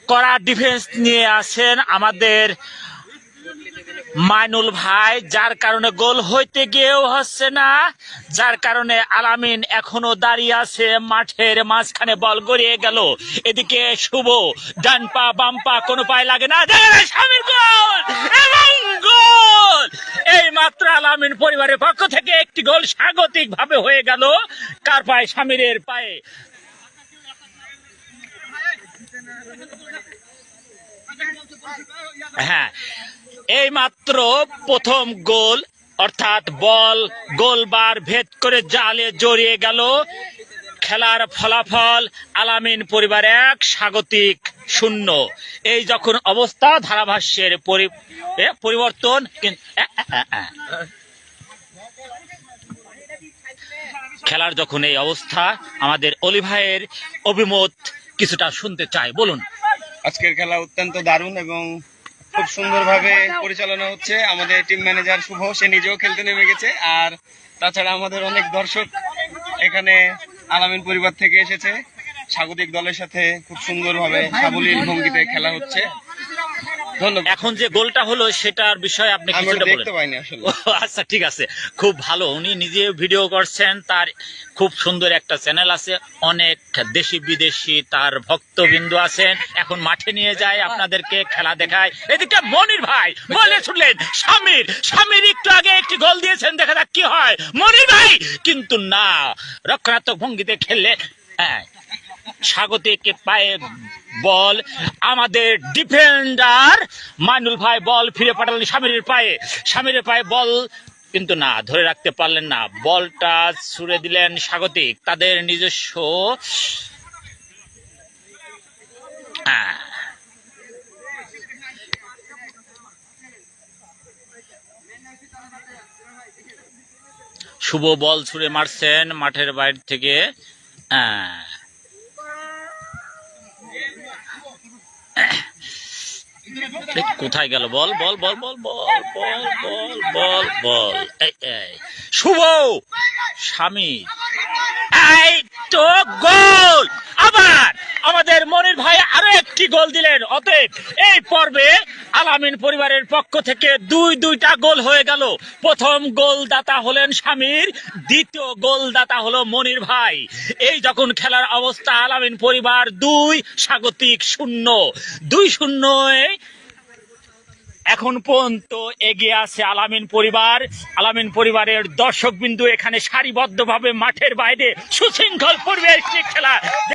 কড়া ডিফেন্স নিয়ে আছেন আমাদের মাইনুল ভাই, যার কারণে গোল হইতে গিয়েও হচ্ছে না, যার কারণে আলামিন এখনো দাঁড়িয়ে আছে মাঠের মাঝখানে। বল গড়িয়ে গেল, এদিকে শুভ ডান পা বাম পা কোনো পায়ে লাগে না, স্বামীর গোল এবং গোল। এই মাত্র আলামিন পরিবারের পক্ষ থেকে একটি গোল স্বাগতিক ভাবে হয়ে গেল। কার পায়ে? স্বামীরের পায়ে। হ্যাঁ, এই মাত্র প্রথম গোল, অর্থাৎ বল গোলবার ভেদ করে জালে জড়িয়ে গেল। খেলার ফলাফল আলামিন পরিবার 1, স্বাগতিক 0। এই যখন অবস্থা, ধারাভাষ্যের পরিবর্তন। খেলার যখন এই অবস্থা, আমাদের অলি ভাইয়ের অভিমত কিছুটা শুনতে চাই, বলুন। আজকের খেলা অত্যন্ত দারুণ এবং খুব সুন্দরভাবে পরিচালনা হচ্ছে। আমাদের টিম ম্যানেজার শুভ, সে নিজেও খেলতে নেমে গেছে। আর তাছাড়া আমাদের অনেক দর্শক এখানে আলামিন পরিবার থেকে এসেছে। স্বাগতিক দলের সাথে খুব সুন্দরভাবে সাবলীল ভঙ্গিতে খেলা হচ্ছে। ধন্যবাদ। এখন যে গোলটা হলো সেটার বিষয়ে আপনি কিছুটা বলেন। দেখতে পাইনি আসলে। আচ্ছা, ঠিক আছে, খুব ভালো। উনি নিজে ভিডিও করছেন, তার খুব সুন্দর একটা চ্যানেল আছে, অনেক দেশি বিদেশি তার ভক্তবৃন্দ আছেন। এখন মাঠে নিয়ে যায়, আপনাদেরকে খেলা দেখায়। এদিকে মনির ভাই বলে শুনলেন স্বামীর একটু আগে একটি গোল দিয়েছেন, দেখা যাক কি হয়। মনির ভাই কিন্তু না, রক্ষণাত্মক ভঙ্গিতে খেললে। হ্যাঁ, স্বাগতিক পায়ে বল, আমাদের ডিফেন্ডার মাইনুল ভাই বল ফিরে পাঠালেন স্বামীরের পায়ে বল, কিন্তু না, ধরে রাখতে পারলেন না। বলটা ছুড়ে দিলেন স্বাগতিক, তাদের নিজস্ব। শুভ বল ছুড়ে মারছেন মাঠের বাইরে থেকে। কোথায় গেল বল? বল বল বল বল বল বল বল বল শুভ স্বামীর, এই তো গোল। আবার আমাদের মনির ভাই আরো একটি গোল দিলেন। অতএব এই পর্বে আলামিন পরিবারের পক্ষ থেকে 2টা গোল হয়ে গেল। প্রথম গোলদাতা হলেন স্বামীর, দ্বিতীয় গোলদাতা হলো মনির ভাই। এই যখন খেলার অবস্থা, আলামিন পরিবার 2, স্বাগতিক 0। 2-0 এখন পর্যন্ত এগিয়ে আছে আলামিন পরিবার। আলামিন পরিবারের দর্শকবিন্দু এখানে সারিবদ্ধভাবে মাঠের বাইরে সুশৃঙ্খল পরিবেশ খেলা